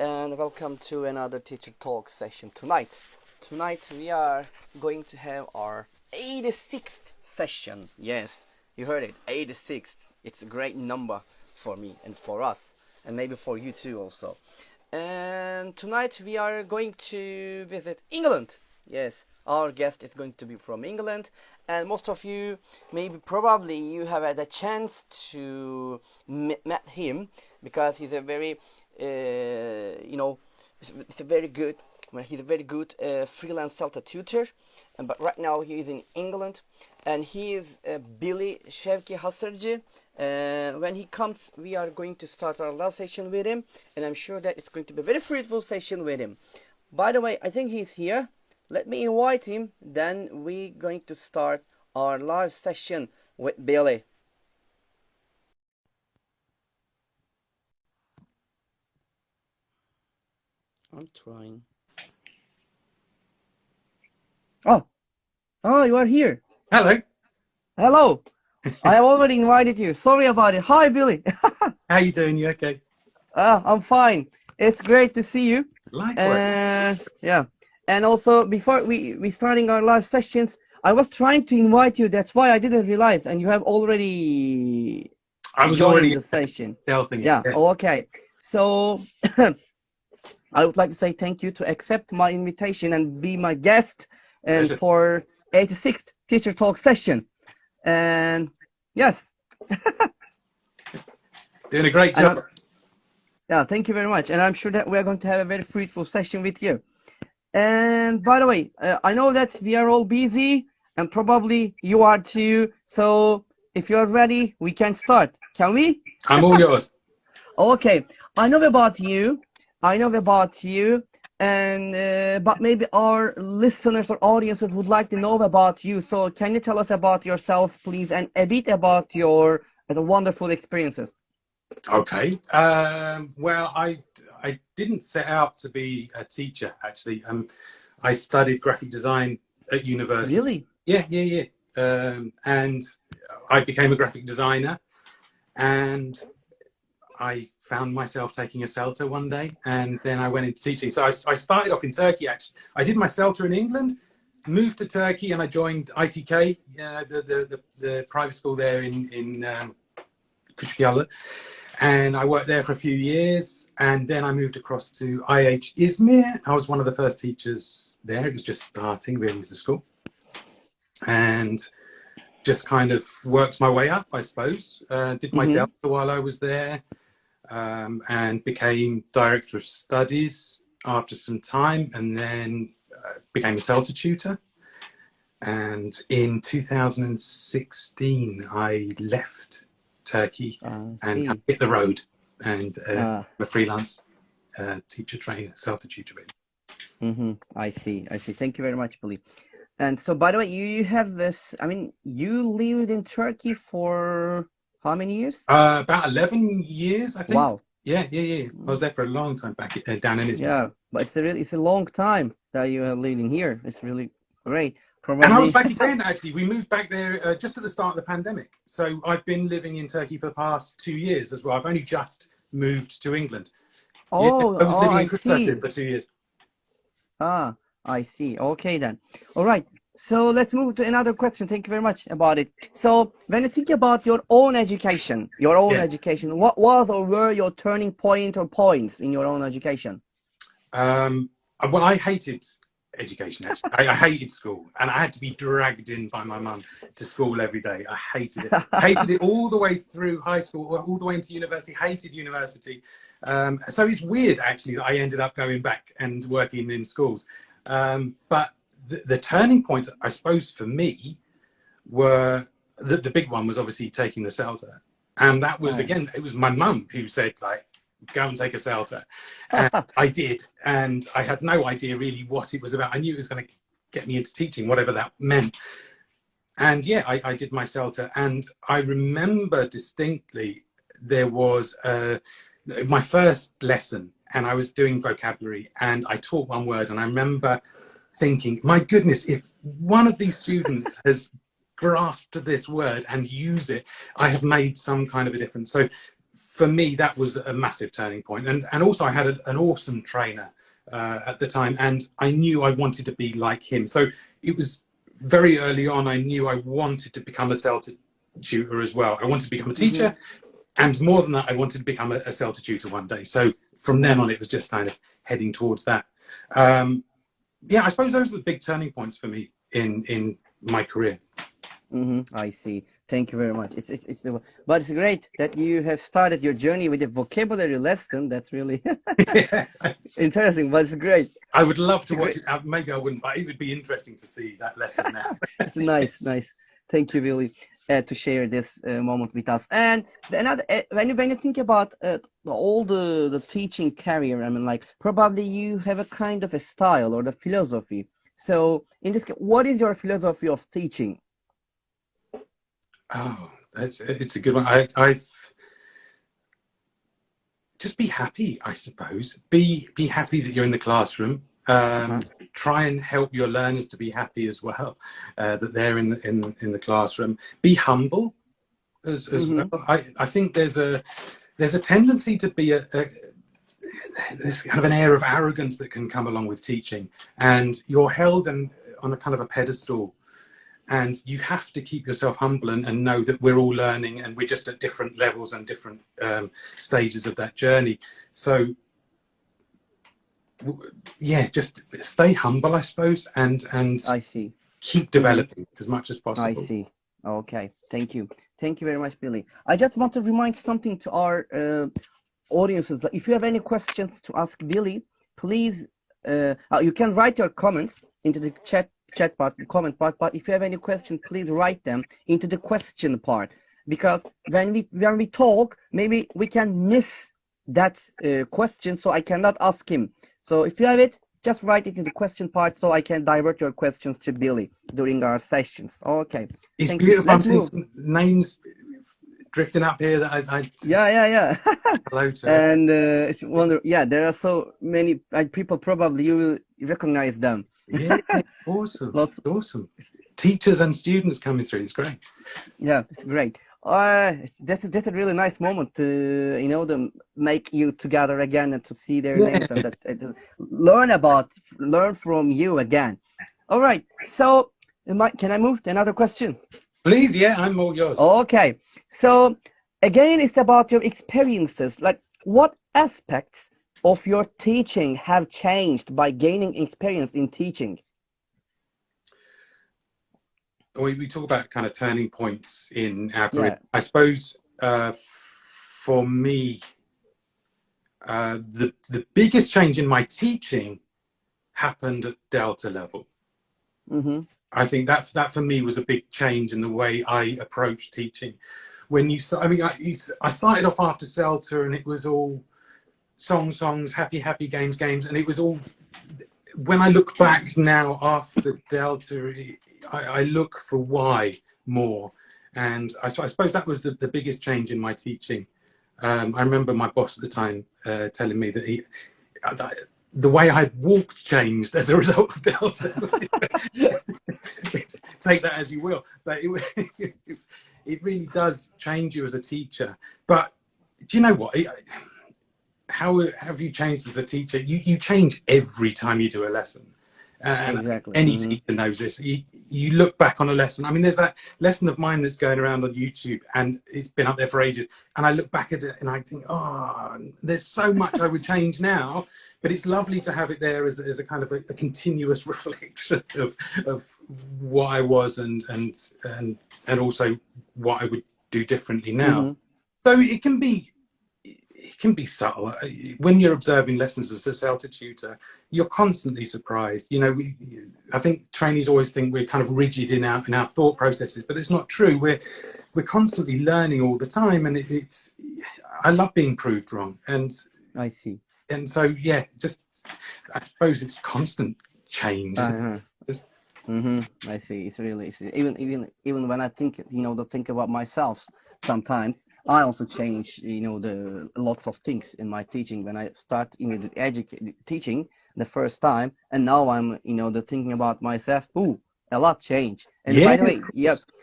and welcome to another teacher talk session tonight. Tonight we are going to have our 86th session. Yes, you heard it, 86th. It's a great number for me and for us, and maybe for you too also. And tonight we are going to visit England. Yes, our guest is going to be from England, and most of you, maybe probably you have had a chance to met him because he's a very, it's a very good. Well, he's a very good freelance Celta tutor, but right now he is in England, and he is Billy Şevki Hasırcı. And when he comes, we are going to start our last session with him, and I'm sure that it's going to be a very fruitful session with him. By the way, I think he's here. Let me invite him, then we're going to start our live session with Billy. I'm trying. Oh, you are here. Hello. Hello. I have already invited you. Sorry about it. Hi, Billy. How you doing? You okay? I'm fine. It's great to see you. Likewise. Yeah. And also, before we starting our live sessions, I was trying to invite you. That's why I didn't realize. And you have already joined the session. Yeah. Okay. So I would like to say thank you to accept my invitation and be my guest and Pleasure. for 86th Teacher Talk session. And yes. Doing a great job. Yeah, thank you very much. And I'm sure that we're going to have a very fruitful session with you. And by the way, I know that we are all busy and probably you are too. So if you're ready, we can start. Can we? I'm all yours. Okay. I know about you, and but maybe our listeners or audiences would like to know about you. So can you tell us about yourself, please, and a bit about your wonderful experiences? Okay. Well, I didn't set out to be a teacher, actually. I studied graphic design at university. Really? Yeah. And I became a graphic designer, and I found myself taking a CELTA one day, and then I went into teaching. So I started off in Turkey, actually. I did my CELTA in England, moved to Turkey, and I joined ITK, the private school there in Küçükyalı. And I worked there for a few years, and then I moved across to IH Izmir. I was one of the first teachers there. It was just starting really as a school. And just kind of worked my way up, I suppose. Did my Delta while I was there. And became director of studies after some time, and then became a CELTA tutor. And in 2016, I left Turkey and hit the road, and I'm a freelance teacher trainer, CELTA tutor. I see. Thank you very much, Billy. And so, by the way, you have this. I mean, you lived in Turkey for how many years? About 11 years, I think. Wow. Yeah. I was there for a long time back down in Izmir. Yeah, but it's a long time that you are living here. It's really great. Probably... And I was back again, actually. We moved back there just at the start of the pandemic. So I've been living in Turkey for the past 2 years as well. I've only just moved to England. Oh, I was living in Kırklareli for 2 years. I see. Okay, then. All right. So let's move to another question. Thank you very much about it. So when you think about your own education, what was or were your turning point or points in your own education? Well, I hated education, actually. I hated school, and I had to be dragged in by my mum to school every day. I hated it. Hated it all the way through high school, all the way into university. Hated university. So it's weird, actually, that I ended up going back and working in schools. But the turning points, I suppose, for me were the big one was obviously taking the CELTA, and that was again, it was my mum who said, like, go and take a CELTA, and I did, and I had no idea really what it was about. I knew it was going to get me into teaching, whatever that meant. And yeah, I did my CELTA, and I remember distinctly there was my first lesson, and I was doing vocabulary, and I taught one word, and I remember thinking, my goodness, if one of these students has grasped this word and use it, I have made some kind of a difference. So for me, that was a massive turning point. And also I had an awesome trainer at the time, and I knew I wanted to be like him. So it was very early on, I knew I wanted to become a Celta tutor as well. I wanted to become a teacher, and more than that, I wanted to become a Celta tutor one day. So from then on, it was just kind of heading towards that. Yeah, I suppose those are the big turning points for me in my career. I see. Thank you very much. But it's great that you have started your journey with a vocabulary lesson. That's really interesting, but it's great. I would love to watch it. Maybe I wouldn't, but it would be interesting to see that lesson now. It's nice. Thank you, Billy, to share this moment with us. And another, when you think about all the teaching career, I mean, like probably you have a kind of a style or the philosophy. So in this case, what is your philosophy of teaching? Oh, it's a good one. I've just be happy, I suppose. Be happy that you're in the classroom. Try and help your learners to be happy as well, that they're in the classroom. Be humble as well. I think there's a tendency to be there's kind of an air of arrogance that can come along with teaching, and you're held on a kind of a pedestal. And you have to keep yourself humble and know that we're all learning, and we're just at different levels and different stages of that journey. So, yeah, just stay humble, I suppose, and I see. Keep developing as much as possible. I see. Okay, thank you. Thank you very much, Billy. I just want to remind something to our audiences. If you have any questions to ask Billy, please, you can write your comments into the chat part, the comment part, but if you have any questions, please write them into the question part, because when we talk, maybe we can miss that question, so I cannot ask him. So if you have it, just write it in the question part, so I can divert your questions to Billy during our sessions. Okay. It's beautiful. I'm seeing some names drifting up here that I yeah. Hello to. And it's wonder. Yeah, there are so many people. Probably you will recognize them. Yeah, awesome. Awesome. Teachers and students coming through. It's great. Yeah, it's great. That's a really nice moment to to make you together again and to see their names and that learn from you again. All right. So, can I move to another question? Please. Yeah, I'm all yours. Okay. So again, it's about your experiences. Like, what aspects of your teaching have changed by gaining experience in teaching? We talk about kind of turning points in our career. I suppose for me, the biggest change in my teaching happened at Delta level. I think that for me was a big change in the way I approach teaching. I started off after Celta, and it was all songs, happy games, and it was all. When I look back now after Delta, I look for why more, and I suppose that was the biggest change in my teaching. I remember my boss at the time telling me that the way I walked changed as a result of Delta. Take that as you will, but it really does change you as a teacher. But do you know what? How have you changed as a teacher? You change every time you do a lesson. Exactly. Any teacher knows this. You look back on a lesson. I mean, there's that lesson of mine that's going around on YouTube, and it's been up there for ages. And I look back at it and I think, oh, there's so much I would change now. But it's lovely to have it there as a kind of a continuous reflection of what I was and also what I would do differently now. So it can be subtle. When you're observing lessons as a Celta tutor, you're constantly surprised. I think trainees always think we're kind of rigid in our thought processes, but it's not true. We're constantly learning all the time, and I love being proved wrong. And I see. And so, yeah, I suppose it's constant change. I see. It's really even when I think think about myself. Sometimes I also change, the lots of things in my teaching when I start, teaching the first time, and now I'm, thinking about myself. A lot change. And by the way,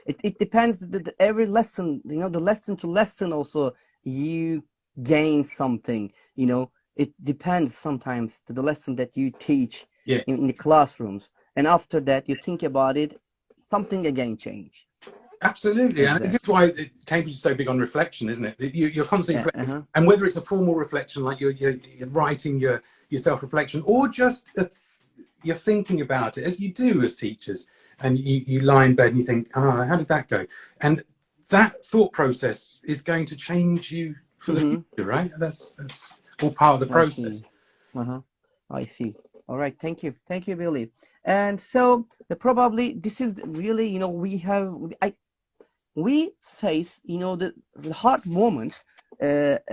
it depends. Every lesson, the lesson to lesson also, you gain something, you know. It depends sometimes to the lesson that you teach Yeah. in the classrooms, and after that you think about it, something again change. Absolutely, and this is Exactly. why Cambridge is so big on reflection, isn't it? You're constantly Yeah. reflecting, and whether it's a formal reflection, like you're writing your self-reflection, or just you're thinking about it, as you do as teachers, and you lie in bed and you think, how did that go? And that thought process is going to change you for the future, right? That's all part of the I see. process. I see. All right. Thank you, Billy. And so probably this is really, you know, we face, you know, the hard moments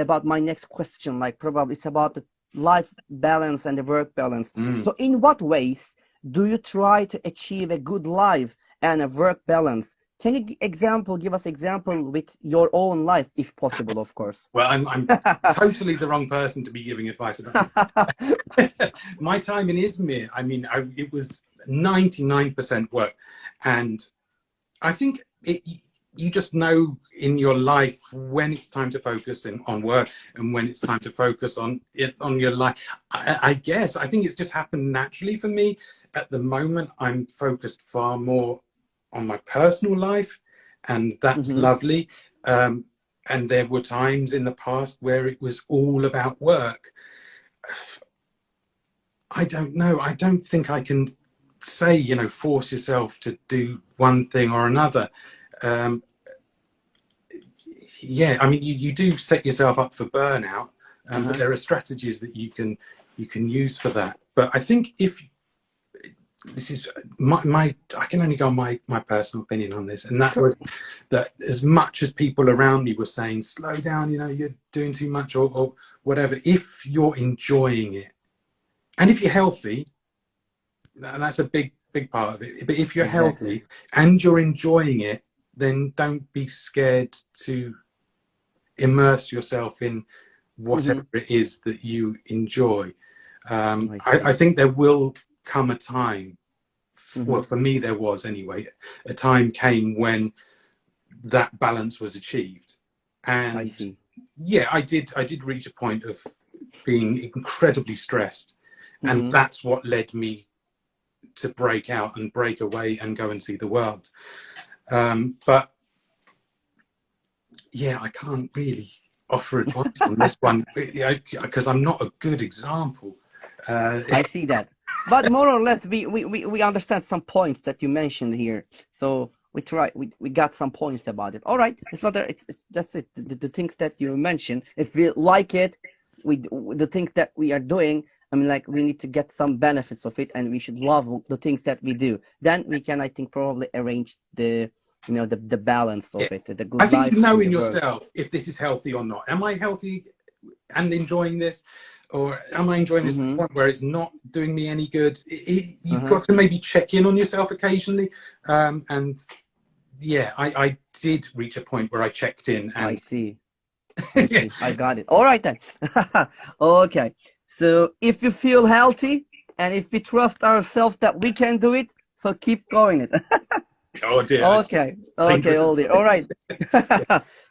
about my next question. Like probably it's about the life balance and the work balance. So in what ways do you try to achieve a good life and a work balance? Can you give us example with your own life, if possible, of course? Well, I'm totally the wrong person to be giving advice about this. My time in Izmir, I mean, it was 99% work. And I think you just know in your life when it's time to focus on work and when it's time to focus on your life. I guess, I think it's just happened naturally for me. At the moment, I'm focused far more on my personal life, and that's lovely. And there were times in the past where it was all about work. I don't know. I don't think I can say, you know, force yourself to do one thing or another. Yeah, I mean, you do set yourself up for burnout, but there are strategies that you can use for that. But I think if this is my I can only go on my personal opinion on this, and that was that as much as people around me were saying, slow down, you know, you're doing too much or whatever, if you're enjoying it and if you're healthy, and that's a big part of it, but if you're healthy and you're enjoying it, then don't be scared to immerse yourself in whatever it is that you enjoy. I think there will come a time, well, for me there was anyway, a time came when that balance was achieved. And yeah, I did reach a point of being incredibly stressed, and that's what led me to break out and break away and go and see the world. But yeah, I can't really offer advice on this one because I'm not a good example. I see that, but more or less we understand some points that you mentioned here. So we got some points about it. All right, it's not there. It's that's it. The things that you mentioned, if we like it, the things that we are doing, I mean, like, we need to get some benefits of it, and we should love the things that we do. Then we can, I think, probably arrange the, you know, the balance of it, the I good think you life know and in the work. yourself if this is healthy or not. Am I healthy and enjoying this, or am I enjoying this to the point where it's not doing me any good? You've got to maybe check in on yourself occasionally. And yeah, I did reach a point where I checked in. And I see. I got it. All right then. Okay. So if you feel healthy and if we trust ourselves that we can do it, so keep going it. Oh dear. Okay. Okay, Aldi. All right.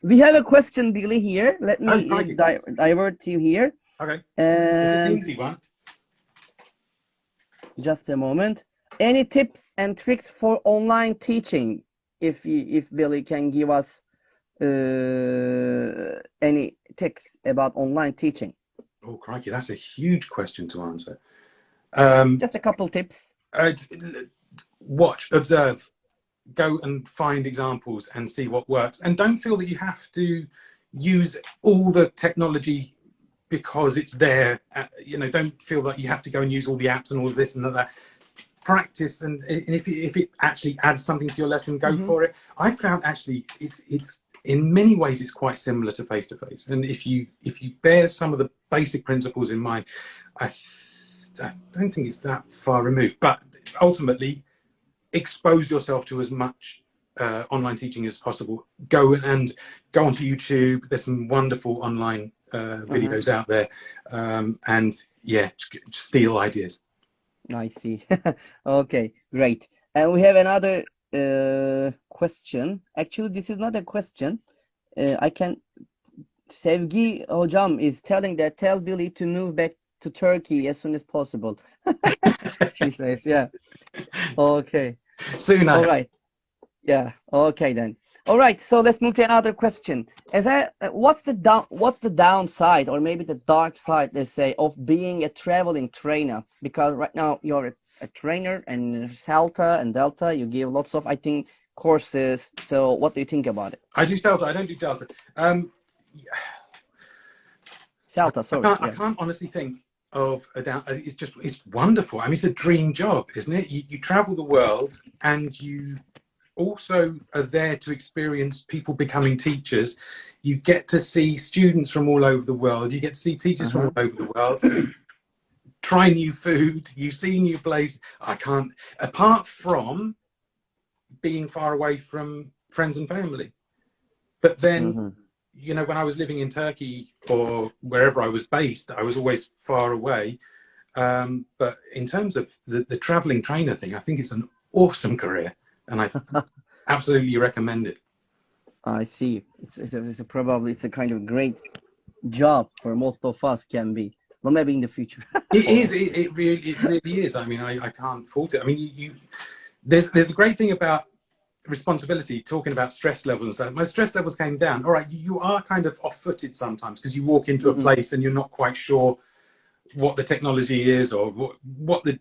We have a question, Billy, here. Let me divert you here. Okay. It's an easy one. Just a moment. Any tips and tricks for online teaching? If Billy can give us any tips about online teaching. Oh crikey, that's a huge question to answer. Just a couple tips. Watch, observe, go and find examples and see what works, and don't feel that you have to use all the technology because it's there. You know, don't feel that you have to go and use all the apps and all of this and that. Practice, and if it actually adds something to your lesson, go for it. I found actually it's in many ways it's quite similar to face-to-face, and if you bear some of the basic principles in mind, I don't think it's that far removed. But ultimately, expose yourself to as much online teaching as possible. Go onto YouTube. There's some wonderful online videos out there, and yeah, steal ideas. I see. Okay, great. And we have another question. Actually, this is not a question. I can Sevgi hocam is telling that tell Billy to move back to Turkey as soon as possible. She says, yeah. Okay. Soon I All hope. right. Yeah. Okay then. All right. So let's move to another question. What's the downside or maybe the dark side, let's say, of being a traveling trainer? Because right now you're a trainer and Celta and Delta, you give lots of, I think, courses. So what do you think about it? I do Celta, I don't do Delta. Celta, sorry. I Yeah. can't honestly think of a down. It's wonderful. I mean, it's a dream job, isn't it? You travel the world and you also are there to experience people becoming teachers. You get to see students from all over the world. You get to see teachers from all over the world. Try new food. You see new places. I can't, apart from being far away from friends and family. But then, you know, when I was living in Turkey or wherever I was based, I was always far away. But in terms of the traveling trainer thing, I think it's an awesome career, and I absolutely recommend it. I see. Probably it's a kind of great job for most of us can be. Well, maybe in the future. It is. It really is. I mean, I can't fault it. I mean, there's a great thing about responsibility, talking about stress levels and stuff. My stress levels came down. All right, you are kind of off-footed sometimes because you walk into a place and you're not quite sure what the technology is or what the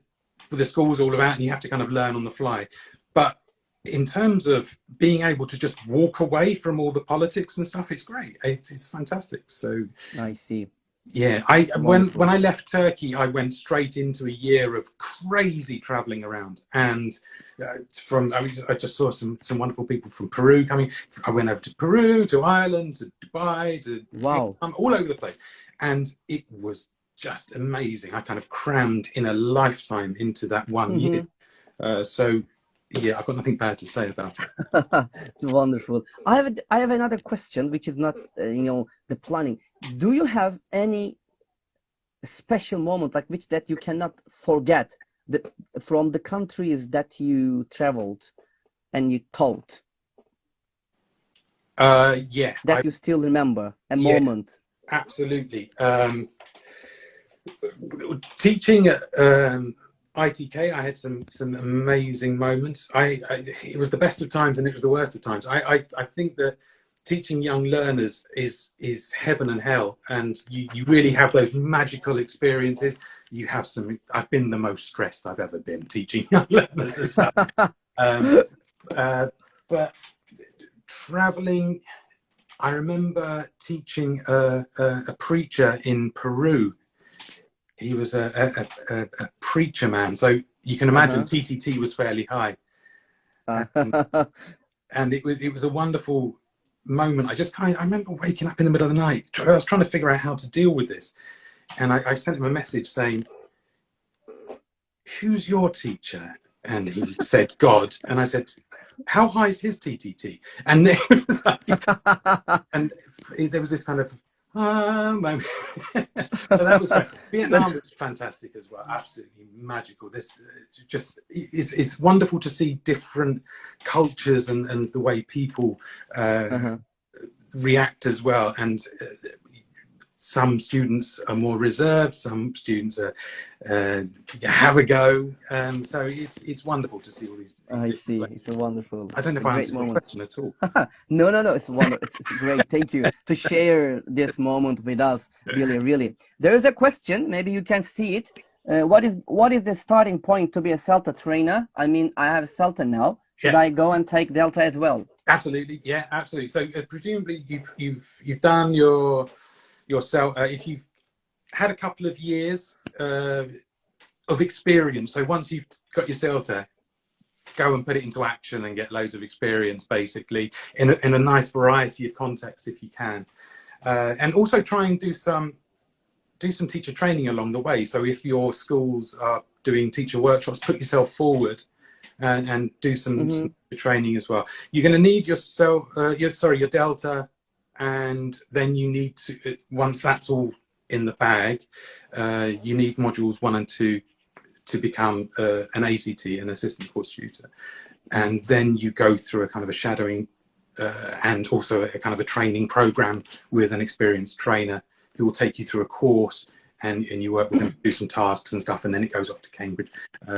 school's all about, and you have to kind of learn on the fly. But in terms of being able to just walk away from all the politics and stuff, it's great. It's fantastic. So I see. Yeah, when I left Turkey, I went straight into a year of crazy traveling around, and I just saw some wonderful people from Peru coming. I went over to Peru, to Ireland, to Dubai, to Vietnam, all over the place, and it was just amazing. I kind of crammed in a lifetime into that one year. So yeah, I've got nothing bad to say about it. It's wonderful. I have another question, which is not the planning. Do you have any special moment like which that you cannot forget from the countries that you traveled and you taught? Yeah, that you still remember a moment. Absolutely. Teaching at ITK, I had some amazing moments. It was the best of times and it was the worst of times. I think that teaching young learners is heaven and hell, and you really have those magical experiences. You have some. I've been the most stressed I've ever been teaching young learners as well. But traveling, I remember teaching a preacher in Peru. He was a preacher man, so you can imagine TTT was fairly high, and it was a wonderful moment. I remember waking up in the middle of the night. I was trying to figure out how to deal with this, and I sent him a message saying, "Who's your teacher?" And he said, "God." And I said, "How high is his TTT?" And there was there was this kind of moment. So that was great. Vietnam was fantastic as well. Absolutely magical. This just it's wonderful to see different cultures and the way people react as well. And some students are more reserved, some students are have a go, so it's wonderful to see all these I see. places. It's a wonderful. I don't know if I answered your question at all. No, it's wonderful. It's great. Thank you to share this moment with us. Really. There is a question. Maybe you can see it. What is the starting point to be a Celta trainer? I mean, I have Celta now. Should I go and take Delta as well? Absolutely, yeah, absolutely. So presumably you've done your Celta. If you've had a couple of years of experience, so once you've got your Celta, go and put it into action and get loads of experience, basically in a nice variety of contexts if you can, and also try and do some teacher training along the way. So if your schools are doing teacher workshops, put yourself forward and do some training as well. You're going to need your Delta, and then you need to, once that's all in the bag, you need modules 1 and 2 to become an ACT, an assistant course tutor, and then you go through a kind of a shadowing and also a kind of a training program with an experienced trainer who will take you through a course, and you work with them, do some tasks and stuff, and then it goes off to Cambridge.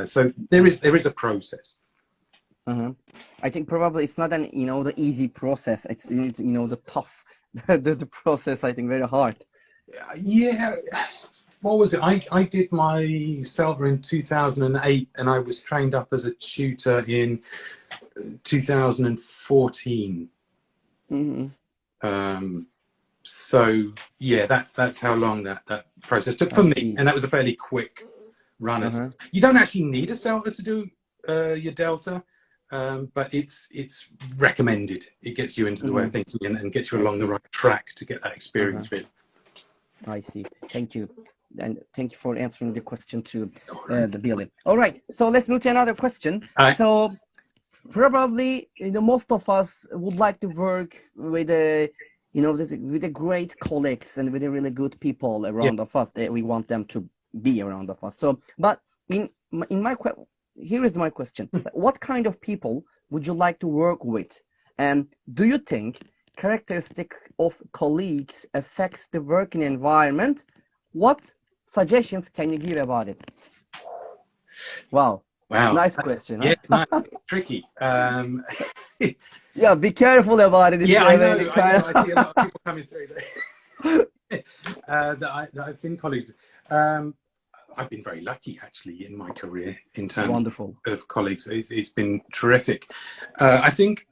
So there is a process. I think probably it's not an the easy process. It's the tough the process. I think very hard. Yeah. What was it? I did my CELTA in 2008, and I was trained up as a tutor in 2014. So yeah, that's how long that process took for me, and that was a fairly quick run. You don't actually need a CELTA to do your Delta, but it's recommended. It gets you into the way of thinking and gets you along the right track to get that experience with. I see. Thank you. And thank you for answering the question to the Billy. All right, so let's move to another question. So probably most of us would like to work with with the great colleagues and with the really good people around of us. We want them to be around of us. So, but here is my question: what kind of people would you like to work with? And do you think characteristics of colleagues affects the working environment? What suggestions can you give about it? Wow, nice question. Yeah, nice. Tricky. Yeah, be careful about it. Yeah, I know. I see a lot of people coming through that I've been colleagues with. I've been very lucky, actually, in my career in terms of colleagues. It's been terrific. I think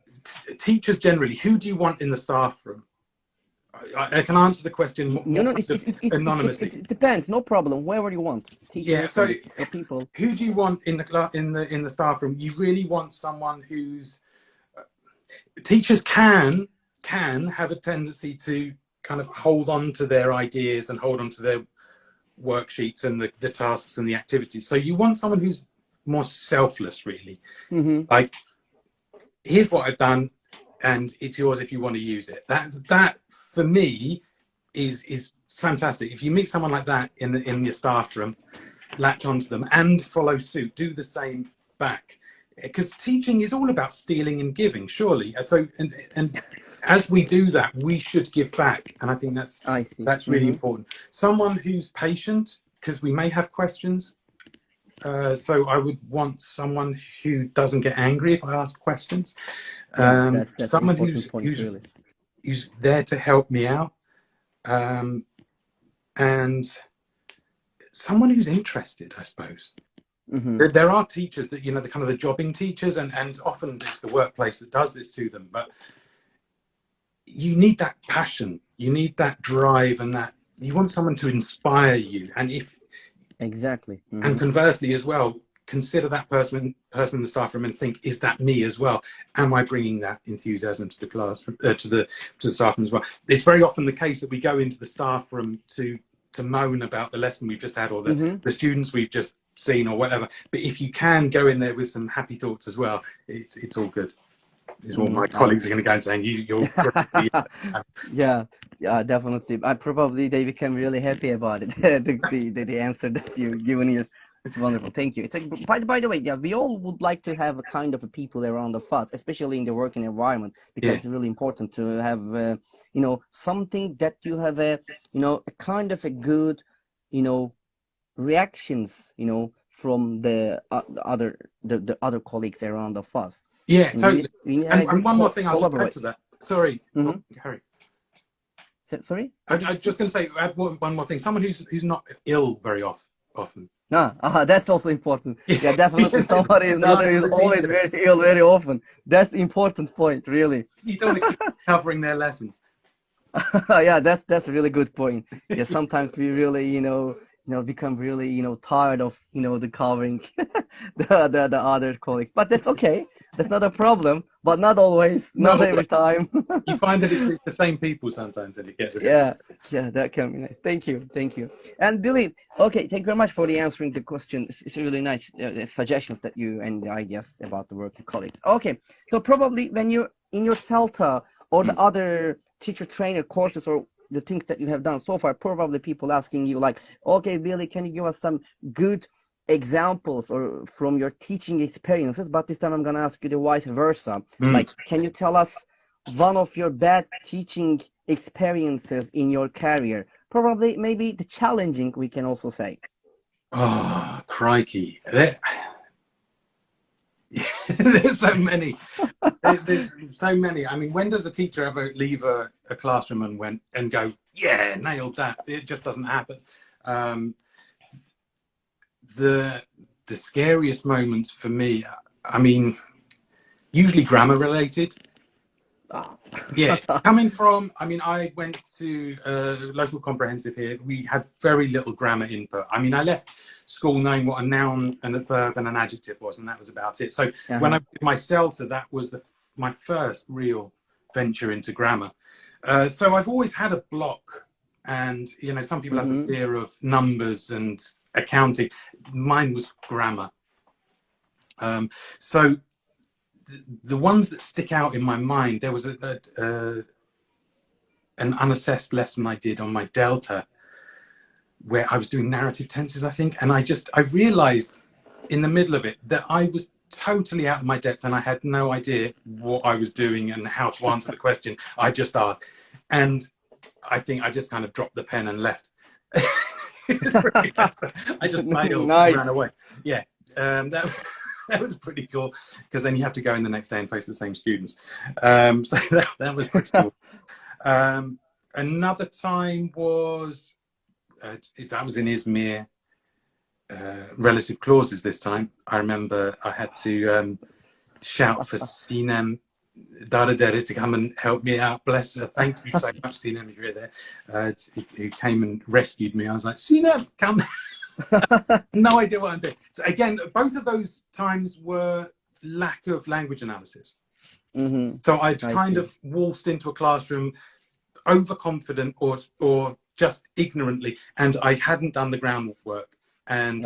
teachers generally, who do you want in the staff room? I can answer the question anonymously. It depends. No problem. Wherever you want. Teachers, so people. Who do you want in the staff room? You really want someone who's teachers can have a tendency to kind of hold on to their ideas and hold on to their worksheets and the tasks and the activities. So you want someone who's more selfless, really. Like, here's what I've done, and it's yours if you want to use it. That for me is fantastic. If you meet someone like that in your staff room, latch onto them and follow suit. Do the same back, because teaching is all about stealing and giving, surely. So and as we do that, we should give back, and I think that's really important. Someone who's patient, because we may have questions. So I would want someone who doesn't get angry if I ask questions. That's someone who's there to help me out, and someone who's interested, I suppose. There are teachers that, the kind of the jobbing teachers, and often it's the workplace that does this to them, but you need that passion, you need that drive, and that you want someone to inspire you. And and conversely as well, consider that person in the staff room and think, is that me as well? Am I bringing that enthusiasm to the class, to the staff room as well? It's very often the case that we go into the staff room to moan about the lesson we've just had, or the students we've just seen, or whatever. But if you can go in there with some happy thoughts as well, it's all good. Is what my colleagues are going to go and saying, you're yeah, definitely. Probably they become really happy about it. the answer that you've given here. It's wonderful. Thank you. It's like, by the way, yeah, we all would like to have a kind of a people around of us, especially in the working environment, because it's really important to have, something that you have a kind of a good, reactions, from the other colleagues around of us. Yeah, totally. And one more thing I'll just add to that. Sorry, Harry. Sorry? I was just going to say, add one more thing. Someone who's not ill very often. That's also important. Yeah, definitely. Somebody is always very ill very often. That's important point, really. You don't want to keep covering their lessons. Yeah, that's a really good point. Yeah, sometimes we really, become really, tired of, the covering the other colleagues. But that's okay. That's not a problem, but not always, not every time. You find that it's the same people sometimes, and it gets a bit. Yeah, that can be nice. Thank you. And Billy, okay, thank you very much for answering the question. It's really nice suggestions that you and the ideas about the working colleagues. Okay, so probably when you're in your CELTA or the other teacher trainer courses or the things that you have done so far, probably people asking you like, okay, Billy, can you give us some good examples or from your teaching experiences? But this time I'm going to ask you the vice versa. Like, can you tell us one of your bad teaching experiences in your career? Probably, maybe the challenging, we can also say. Oh, crikey. There's so many. There's so many. I mean, when does a teacher ever leave a classroom and go, yeah, nailed that? It just doesn't happen. The scariest moments for me, I mean, usually grammar related. Ah. Yeah, coming from, I mean, I went to local comprehensive here. We had very little grammar input. I mean, I left school knowing what a noun and a verb and an adjective was, and that was about it. So when I did my CELTA, that was my first real venture into grammar. So I've always had a block, and you know, some people have the fear of numbers and accounting. Mine was grammar. So the ones that stick out in my mind, there was an unassessed lesson I did on my Delta where I was doing narrative tenses, I think, and I realized in the middle of it that I was totally out of my depth and I had no idea what I was doing and how to answer the question I just asked. And I think I just kind of dropped the pen and left. I just bailed and ran away. Yeah, that was pretty cool, because then you have to go in the next day and face the same students. So that was pretty cool. Another time was, that was in Izmir, relative clauses this time. I remember I had to shout for Sinem Daraderis to come and help me out. Bless her. Thank you so much, Sinem, if you're there. Who came and rescued me. I was like, Sinem, come. No idea what I'm doing. So again, both of those times were lack of language analysis. So I'd kind of waltzed into a classroom overconfident or just ignorantly, and I hadn't done the groundwork, and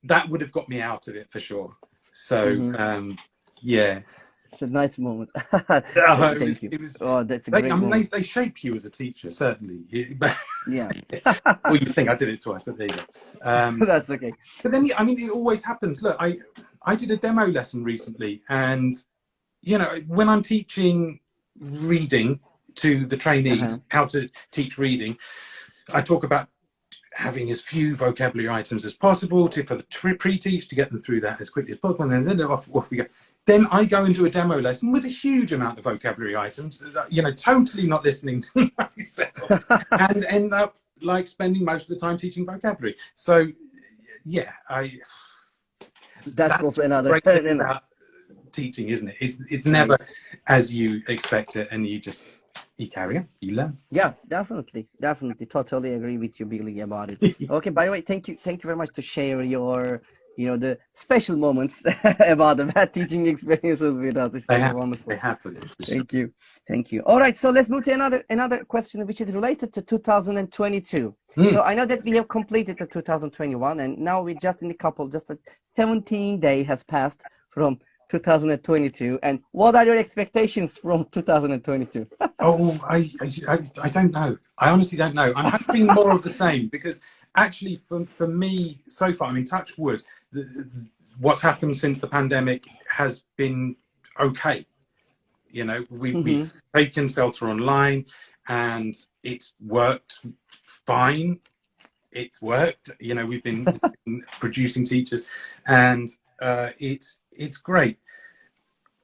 that would have got me out of it for sure. So yeah. It's a nice moment. Thank you. Oh, that's a great moment. They shape you as a teacher, certainly. Yeah. Well, you think I did it twice, but there you go. That's okay. But then, I mean, it always happens. Look, I did a demo lesson recently, and you know, when I'm teaching reading to the trainees, how to teach reading, I talk about having as few vocabulary items as possible for the pre-teach to get them through that as quickly as possible, and then off we go. Then I go into a demo lesson with a huge amount of vocabulary items, you know, totally not listening to myself, and end up like spending most of the time teaching vocabulary. So, yeah, that's also another great thing about teaching, isn't it? It's never as you expect it, and you carry on, you learn. Yeah, definitely, totally agree with you, Billy, about it. Okay, by the way, thank you very much to share your, you know, the special moments about the bad teaching experiences with us. It's wonderful. They happen. Thank you. All right, so let's move to another question, which is related to 2022. So I know that we have completed the 2021, and now we just 17 days has passed from 2022, and what are your expectations from 2022? Oh, I don't know. I honestly don't know. I'm hoping more of the same, because actually for me so far, I mean, touch wood, what's happened since the pandemic has been okay. You know, we've taken CELTA online and it's worked fine. It's worked. You know, we've been producing teachers, and it's great.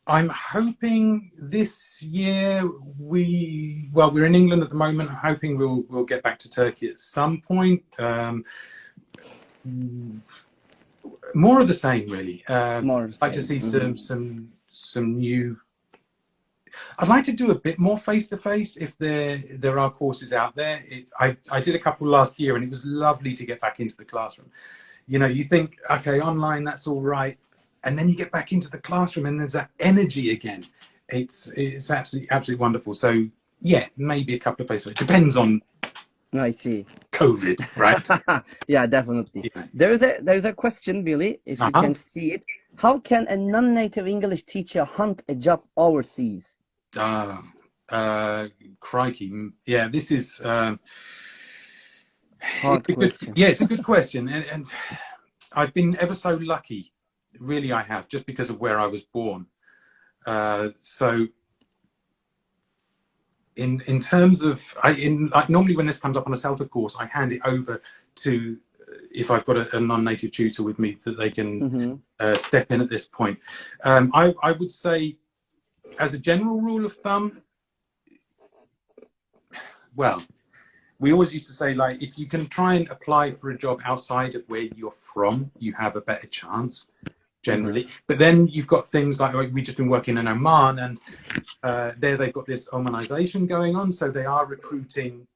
I'm hoping this year we're in England at the moment. I'm hoping we'll get back to Turkey at some point. More of the same, really. I'd like to see some new. I'd like to do a bit more face-to-face if there are courses out there. I did a couple last year, and it was lovely to get back into the classroom. You know, you think, okay, online, that's all right. And then you get back into the classroom and there's that energy again. It's absolutely wonderful. So yeah, maybe a couple of face-to-face. Depends on COVID, right? Yeah, definitely. Yeah. There's a question, Billy, if you can see it. How can a non-native English teacher hunt a job overseas? Crikey. Yeah, this is hard question. Yeah, it's a good question. And I've been ever so lucky. Really, I have, just because of where I was born. So in terms of, like normally when this comes up on a Celta course, I hand it over to, if I've got a non-native tutor with me, that they can step in at this point. I would say, as a general rule of thumb, well, we always used to say, like, if you can try and apply for a job outside of where you're from, you have a better chance, generally. But then you've got things like we've just been working in Oman, and there they've got this Omanization going on, so they are recruiting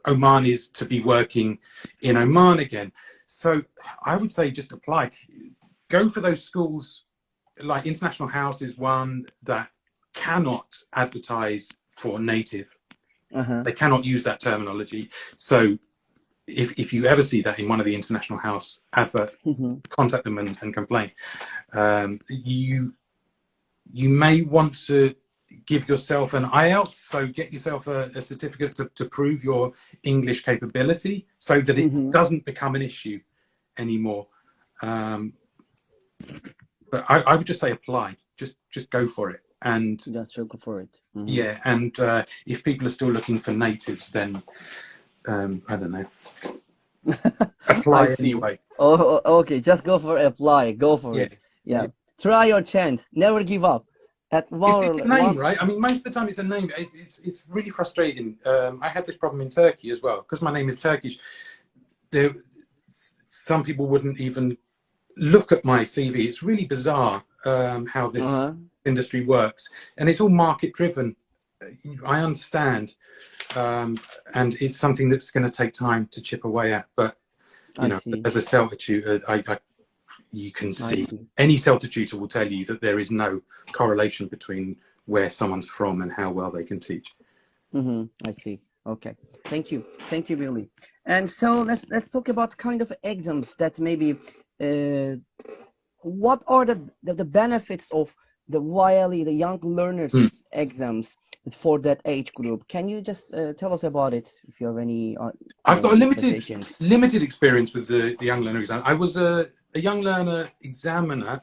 Omanis to be working in Oman again. So I would say just apply. Go for those schools, like International House is one that cannot advertise for native. They cannot use that terminology. So if you ever see that in one of the International House advert, contact them and complain. You may want to give yourself an IELTS, so get yourself a certificate to prove your English capability, so that it doesn't become an issue anymore. But I would just say apply. Just go for it. And that's go for it. Yeah, and if people are still looking for natives, then I don't know. Apply anyway. Oh, okay. Just go for apply. Go for it. Yeah. Try your chance. Never give up. At one, it's the name, right? I mean, most of the time it's the name. It's really frustrating. I had this problem in Turkey as well, because my name is Turkish. Some people wouldn't even look at my CV. It's really bizarre how this industry works, and it's all market driven. I understand, and it's something that's going to take time to chip away at. But you know, as a Celta tutor, you can see any Celta tutor will tell you that there is no correlation between where someone's from and how well they can teach. I see. Okay, thank you, Billy. And so let's talk about kind of exams that maybe. What are the benefits of the YLE, the young learners exams for that age group? Can you just tell us about it if you have any? I've got a limited experience with the young learner exam. I was a young learner examiner.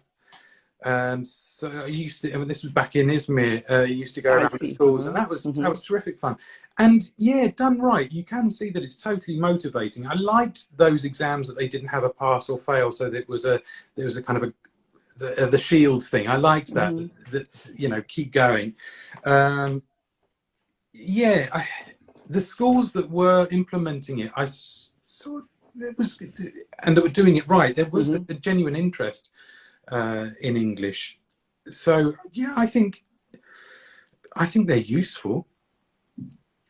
So I used to. I mean, this was back in Izmir. I used to go around to schools, and that was terrific fun. And yeah, done right, you can see that it's totally motivating. I liked those exams that they didn't have a pass or fail, so that there was a kind of the shield thing. I liked that. That you know, keep going. Yeah, the schools that were implementing it, I saw it was, and that were doing it right. There was a genuine interest in English. So yeah, I think they're useful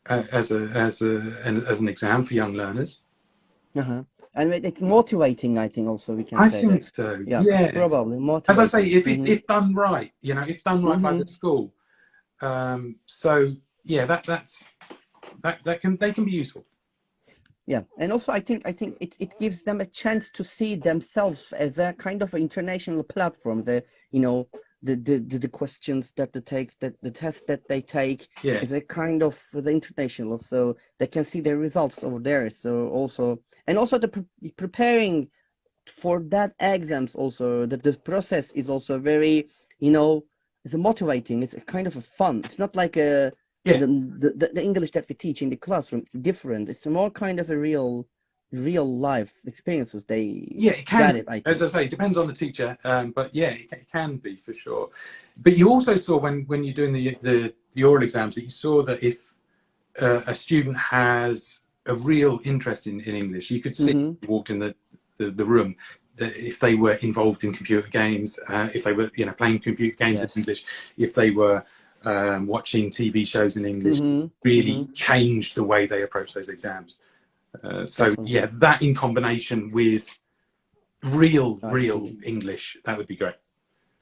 as an exam for young learners. And it's motivating, I think, also we can say. I think so. Yeah, probably motivating. As I say, if done right, you know, if done right by the school. So yeah, they can be useful. Yeah, and also I think it gives them a chance to see themselves as a kind of an international platform. The questions that the test that they take is a kind of the international, so they can see their results over there. So also the preparing for that exams also, that the process is also very, it's motivating. It's a kind of a fun. It's not like the English that we teach in the classroom. It's different. It's more kind of a real life experiences. It can. As I say, it depends on the teacher. But yeah, it can be for sure. But you also saw when you're doing the oral exams that you saw that if a student has a real interest in English, you could see you walked in the room that if they were involved in computer games, if they were playing computer games in English, if they were watching TV shows in English, really changed the way they approach those exams. So yeah, that in combination with real English, that would be great.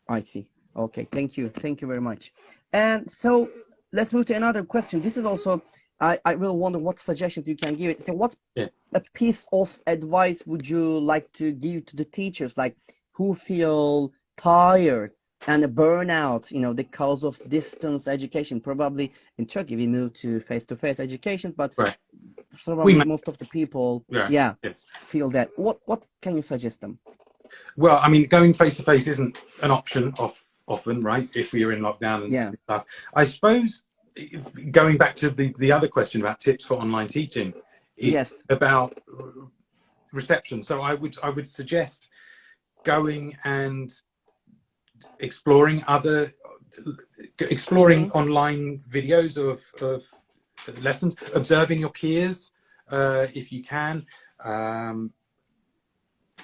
I see. Okay, thank you very much. And so let's move to another question. This is also, I really wonder what suggestions you can give it. So what a piece of advice would you like to give to the teachers, like who feel tired and a burnout, because of distance education? Probably in Turkey we moved to face-to-face education, but probably most of the people feel that. What can you suggest them? Well, I mean, going face-to-face isn't an option often, right? If we are in lockdown and Yeah. stuff. I suppose going back to the other question about tips for online teaching, Yes. about reception. So I would suggest going and exploring online videos of lessons, observing your peers if you can,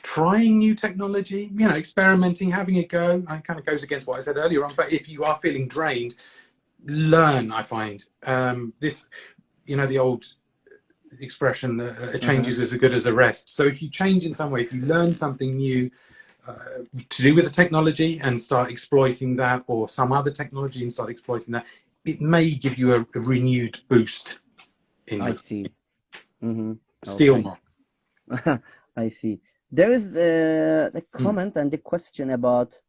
trying new technology, experimenting, having a go. It kind of goes against what I said earlier on, but if you are feeling drained, learn. I find this, the old expression, a change is as good as a rest. So if you change in some way, if you learn something new to do with the technology and start exploiting that, or some other technology and start exploiting that, it may give you a renewed boost in I see. steal Okay. more. I see. There is the comment and the question about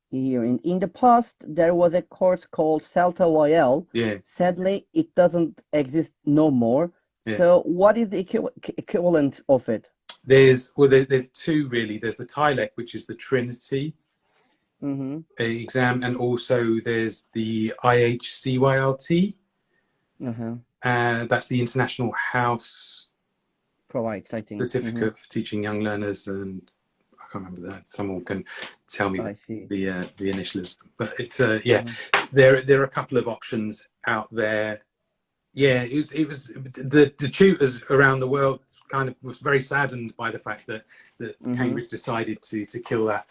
here. In the past, there was a course called Celta YL. Yeah. Sadly, it doesn't exist no more. Yeah. So what is the equivalent of it? There's two really. There's the TILEC, which is the Trinity exam, and also there's the IHCYLT. That's the International House Provides, I think, certificate for teaching young learners, and I can't remember that. Someone can tell me the initials, but it's there are a couple of options out there. Yeah, it was the tutors around the world kind of was very saddened by the fact that Cambridge decided to kill that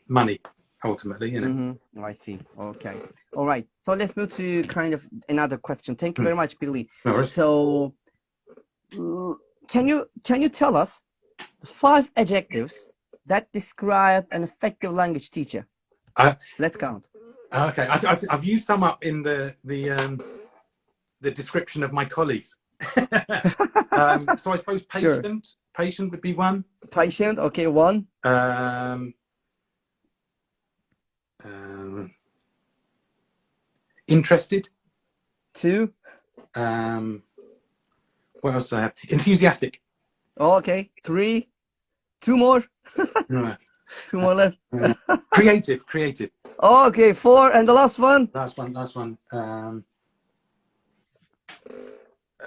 money ultimately. I see. Okay. All right. So let's move to kind of another question. Thank you very much, Billy. No worries. So can you tell us 5 adjectives that describe an effective language teacher? Let's count. Okay, I've used some up in the description of my colleagues. So I suppose patient would be one. Patient, okay, 1. Interested. 2. What else do I have? Enthusiastic. Okay, 3. 2 more. 2 more left. Creative. Okay, 4, and the last one. Last one.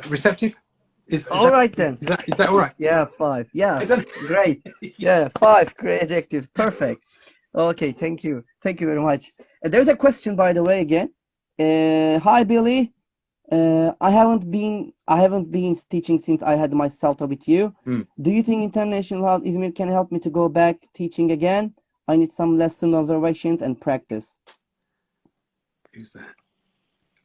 Receptive. Is all right then. Is that all right? Yeah, 5. Yeah, great. Yeah, 5 great adjectives. Perfect. Okay, thank you very much. There's a question, by the way, again. Hi, Billy. I haven't been teaching since I had my Celta with you. Do you think International Health Izmir can help me to go back teaching again? I need some lesson observations and practice. Who's that?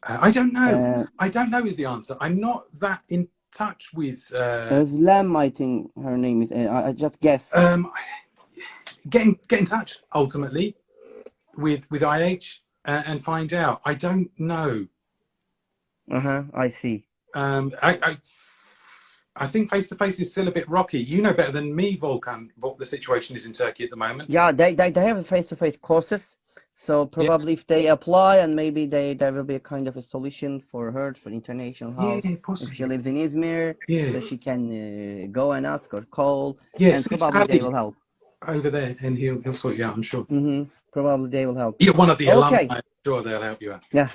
I don't know. I don't know is the answer. I'm not that in touch with. Özlem, I think her name is. I just guess. Get in touch ultimately with IH and find out. I don't know. I see. I think face to face is still a bit rocky. You know better than me, Volkan, what the situation is in Turkey at the moment. Yeah, they have face to face courses. So probably if they apply, and maybe there will be a kind of a solution for her for international house. Yeah, possibly. If she lives in Izmir, so she can go and ask or call, and probably they will help. Over there, and he'll sort you out, I'm sure. Probably they will help. You're one of the alumni. I'm sure they'll help you out. Yeah,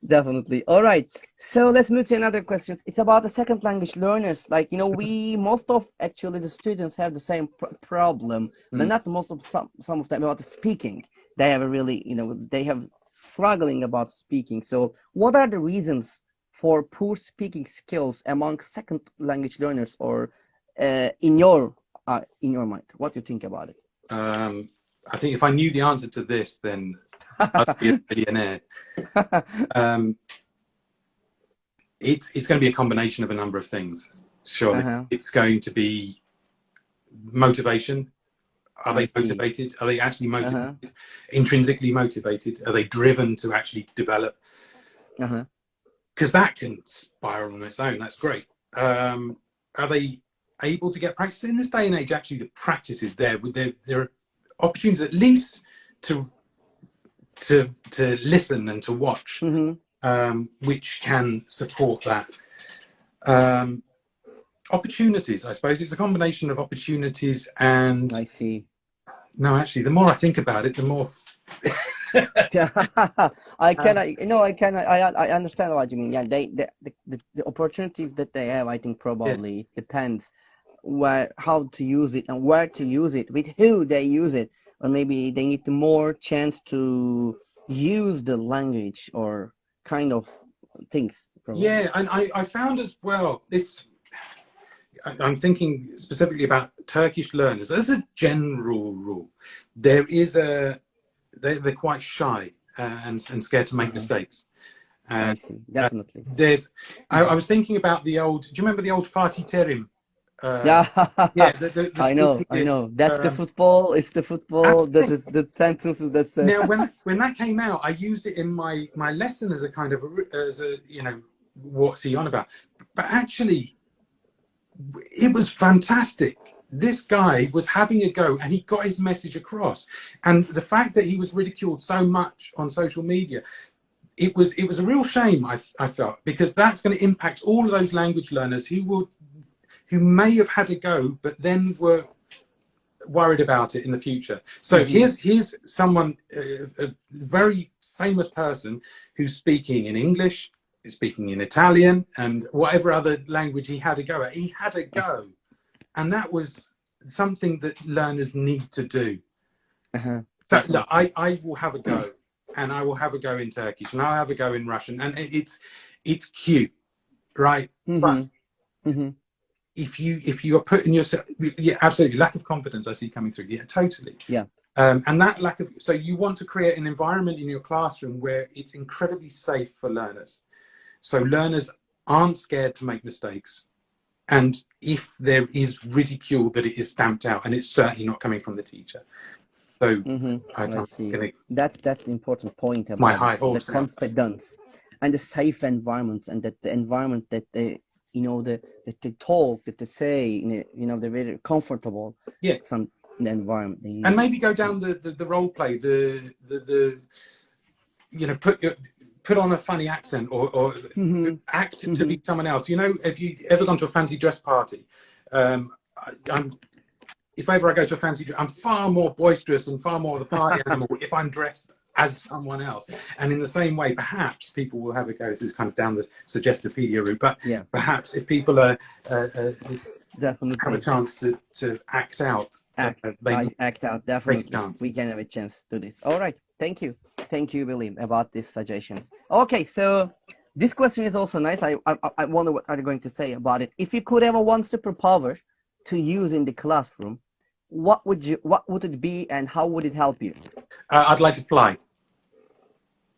definitely. All right. So let's move to another question. It's about the second language learners. Like, most of actually the students have the same problem, but not most of some of them about the speaking. They have a really, they have struggling about speaking. So what are the reasons for poor speaking skills among second language learners, or in your mind? What do you think about it? I think if I knew the answer to this, then I'd be a billionaire. It's going to be a combination of a number of things. Surely it's going to be motivation. Are they motivated? Are they actually motivated? Intrinsically motivated? Are they driven to actually develop? Because that can spiral on its own. That's great. Are they able to get practice in this day and age? Actually, the practice is there. There are opportunities at least to listen and to watch, which can support that. Opportunities, I suppose it's a combination of opportunities and No, actually, the more I think about it, the more. Yeah, I can, I understand what you mean. Yeah, the opportunities that they have, I think Yeah. probably depends how to use it and where to use it, with who they use it, or maybe they need more chance to use the language or kind of things, probably. Yeah, and I found as well this. I'm thinking specifically about Turkish learners. As a general rule, there is they're quite shy and scared to make Uh-huh. mistakes. I And see, definitely. I was thinking about the old. Do you remember the old Fatih Terim? Yeah, Yeah, the I speech know, he I did. know. That's the Um, football. It's the football. that's That it. is the sentences that say. Now, when that came out, I used it in my lesson as a kind of as a what's he on about? But actually, it was fantastic. This guy was having a go and he got his message across. And the fact that he was ridiculed so much on social media, it was a real shame, I felt, because that's going to impact all of those language learners who may have had a go but then were worried about it in the future. So Hmm. here's someone, a very famous person who's speaking in English, speaking in Italian, and whatever other language he had a go at. He had a go, and that was something that learners need to do. Uh-huh. So look, Definitely. I will have a go, and I will have a go in Turkish, and I'll have a go in Russian, and it's cute, right? But Hmm. Hmm. if you are putting yourself, yeah, absolutely, lack of confidence I see coming through. Yeah, totally. Yeah. And that lack of, so you want to create an environment in your classroom where it's incredibly safe for learners. So learners aren't scared to make mistakes. And if there is ridicule, that it is stamped out, and it's certainly not coming from the teacher. So Hmm. I'm I see. going to That's the important point my about it. high The horse now. confidence and the safe environment, and that the environment that they, that they talk, that they say, they're very comfortable. Yeah. Some in the environment they use And it. maybe go down the role play, the put on a funny accent, or Hmm. act to Hmm. be someone else. If you ever gone to a fancy dress party, I'm if ever I go to a fancy dress, I'm far more boisterous and far more the party animal if I'm dressed as someone else. And in the same way, perhaps people will have a go. This is kind of down the Suggestipedia route, but Yeah, perhaps if people have a definitely. chance to act out, they I might act out, take a definitely. chance. We can have a chance to do this. All right. Thank you, Billy, about these suggestions. Okay, so this question is also nice. I wonder what are you going to say about it. If you could have a one superpower to use in the classroom, what would it be, and how would it help you? I'd like to fly.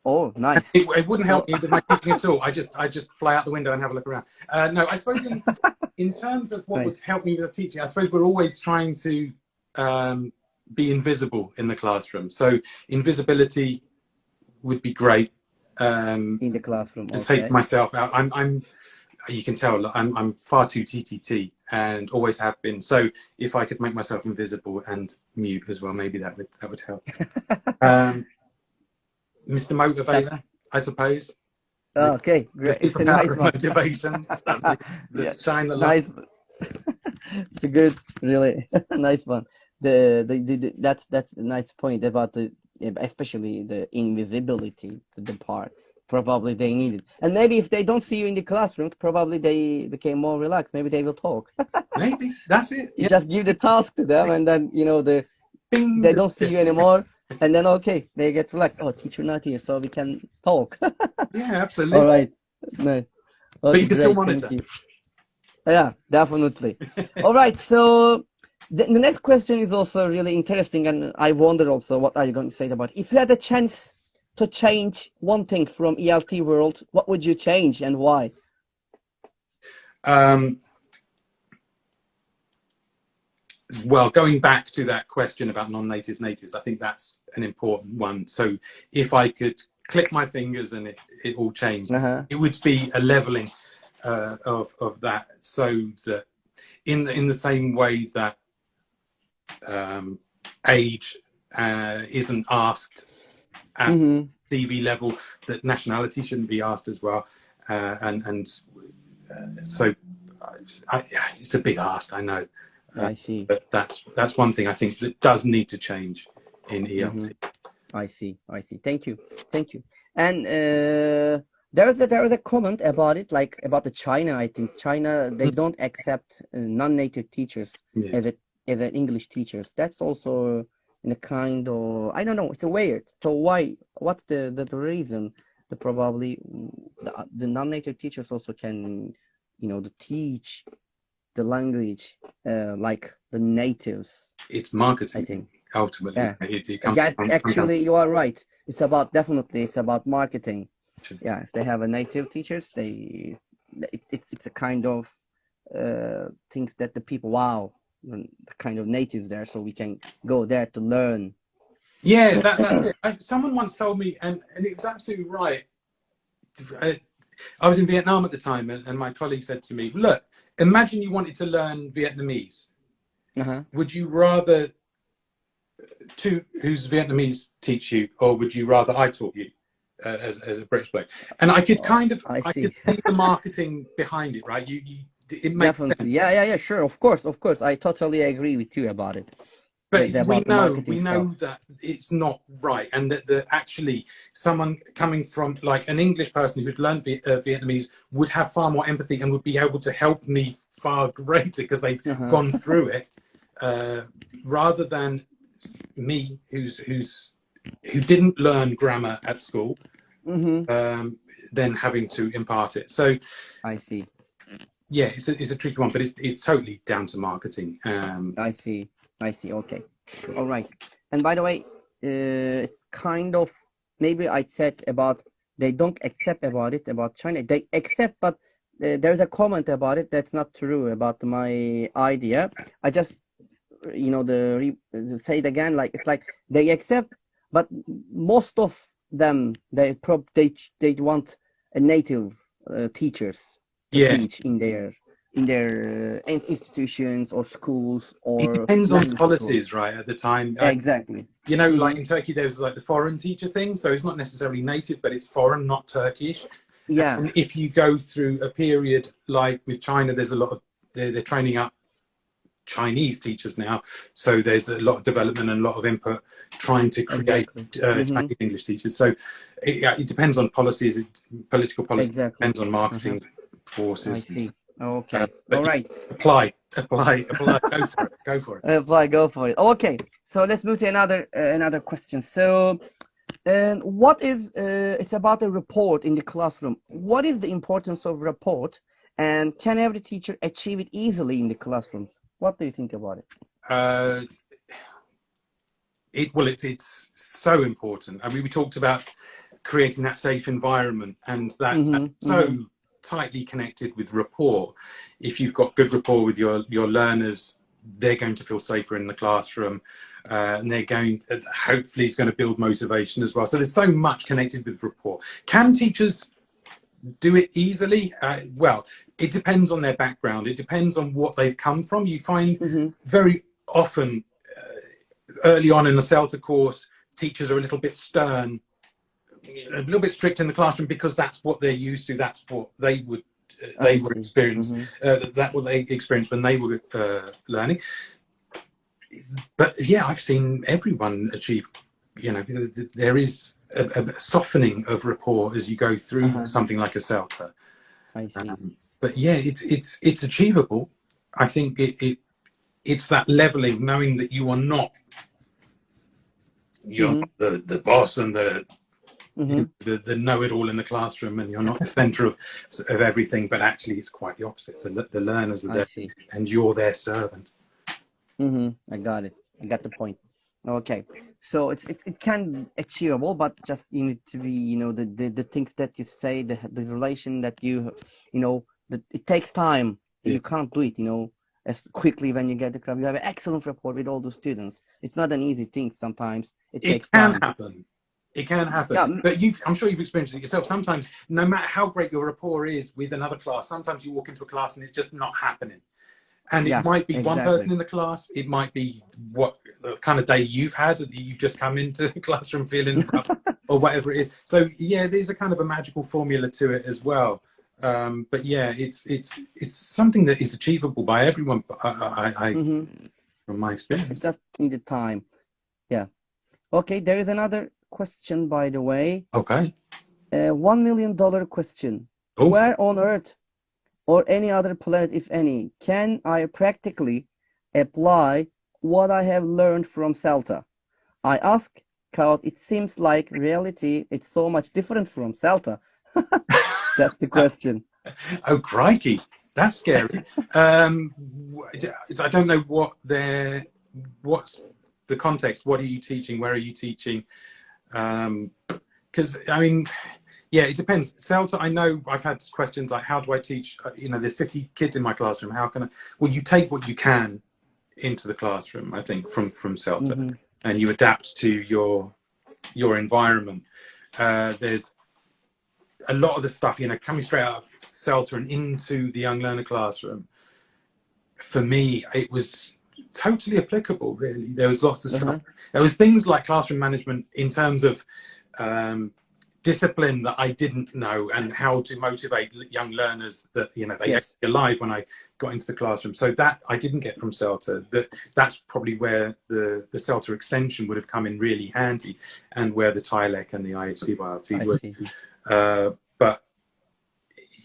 Oh, nice. It wouldn't So help me with my teaching at all. I just fly out the window and have a look around. No, I suppose in terms of what would nice. help me with the teaching, I suppose we're always trying to be invisible in the classroom. So invisibility would be great. In the classroom, To take okay. myself out. You can tell I'm far too TTT and always have been. So if I could make myself invisible and mute as well, maybe that would help. Mr. That's Motivator, I suppose. okay, The great. superpower Nice of one. motivation, something Yeah, that shine the light. nice. It's a good, really nice one. That's a nice point about especially the invisibility to the part. Probably they need it, and maybe if they don't see you in the classroom, probably they became more relaxed. Maybe they will talk. Maybe that's it. You Yeah. just give the task to them, and then Bing. they don't see you anymore, and then okay, they get relaxed. Oh, teacher not here, so we can talk. Yeah, All absolutely. right, nice. But Okay, you can still great. Thank monitor. you. Yeah, definitely. All right, so the next question is also really interesting, and I wonder also what are you going to say about it? If you had a chance to change one thing from ELT world, what would you change and why? Well, going back to that question about non-native natives, I think that's an important one. So if I could click my fingers and it all changed, Uh-huh. it would be a leveling of that, so that in the same way that age isn't asked at Mm-hmm. CV level, that nationality shouldn't be asked as well. So it's a big ask, I know. I see. But that's one thing I think that does need to change in ELT. I see. Thank you. And there is a comment about it, like about the China. I think China, they don't accept non-native teachers as an English teachers. That's also in a kind of, I don't know. It's weird. So why? What's the reason? Probably the non-native teachers also can, teach the language like the natives. It's marketing, I think. ultimately. Yeah. Actually, you are right. It's about marketing. Yeah, if they have a native teachers, it's a kind of things that the people, wow, the kind of natives there, so we can go there to learn. Yeah, that's it. Someone once told me, and it was absolutely right. I was in Vietnam at the time, and my colleague said to me, look, imagine you wanted to learn Vietnamese. Would you rather who's Vietnamese teach you, or would you rather I taught you as a British bloke? And I could I could see the marketing behind it, right? It makes Definitely. sense. Yeah, sure. Of course. I totally agree with you about it. But we know that it's not right, and that actually someone coming from like an English person who'd learned Vietnamese would have far more empathy and would be able to help me far greater because they've gone through it, rather than me who didn't learn grammar at school, then having to impart it. So I see. Yeah, it's a tricky one, but it's totally down to marketing. I see. Okay. All right. And by the way, it's kind of, maybe I said about they don't accept about China. They accept, but there's a comment about it that's not true about my idea. I just, say it again. Like it's like they accept, but most of them they want a native teachers to teach in their institutions or schools, or it depends on policies, right? At the time, exactly. Like in Turkey, there's like the foreign teacher thing, so it's not necessarily native, but it's foreign, not Turkish. Yeah. And if you go through a period like with China, there's a lot of they're training up Chinese teachers now, so there's a lot of development and a lot of input trying to create Chinese English teachers. So it depends on policies, political policy, depends on marketing forces. I see. Okay. All right. Apply. Go for it. Go for it. Okay. So let's move to another question. So, what is it's about a report in the classroom. What is the importance of report, and can every teacher achieve it easily in the classrooms? What do you think about it? It's so important. I mean, we talked about creating that safe environment, and that's so tightly connected with rapport. If you've got good rapport with your learners, they're going to feel safer in the classroom, and they're going to, hopefully it's going to build motivation as well. So there's so much connected with rapport. Can teachers do it easily? Well, it depends on their background. It depends on what they've come from. You find very often early on in the CELTA course, teachers are a little bit stern, a little bit strict in the classroom because that's what they're used to. That's what they were experienced. That's what they experienced when they were learning. But yeah, I've seen everyone achieve. There is a softening of rapport as you go through something like a CELTA. I see. But yeah, it's achievable. I think it's that leveling, knowing that you are not not the boss and the know-it-all in the classroom, and you're not the center of everything, but actually it's quite the opposite. The learners are there and you're their servant. I got it. I got the point. Okay, so it can be achievable, but just you need to be the things that you say, the relation that that it takes time. You can't do it as quickly when you get the club. You have an excellent rapport with all the students. It's not an easy thing sometimes. It takes time. It can happen. Yeah. But I'm sure you've experienced it yourself. Sometimes, no matter how great your rapport is with another class, sometimes you walk into a class and it's just not happening. And it might be one person in the class. It might be what the kind of day you've had. You've just come into the classroom feeling rough or whatever it is. So yeah, there's a kind of a magical formula to it as well. But yeah, it's something that is achievable by everyone. From my experience, just need the time. Yeah. Okay. There is another question, by the way. Okay. $1 million question. Oh. Where on Earth or any other planet, if any, can I practically apply what I have learned from Celta? I ask because it seems like reality it's so much different from Celta. That's the question. Oh, crikey. That's scary. I don't know what's the context. What are you teaching? Where are you teaching? Because, I mean, yeah, it depends. Celta, I know I've had questions like, how do I teach? There's 50 kids in my classroom. How can I? Well, you take what you can into the classroom, I think, from Celta, and you adapt to your environment. There's a lot of the stuff, coming straight out of Celta and into the young learner classroom. For me, it was totally applicable, really. There was lots of stuff. There was things like classroom management in terms of discipline that I didn't know, and how to motivate young learners that they get alive when I got into the classroom. So that I didn't get from Celta. That's probably where the Celta extension would have come in really handy, and where the TILEC and the IHCYLT would. But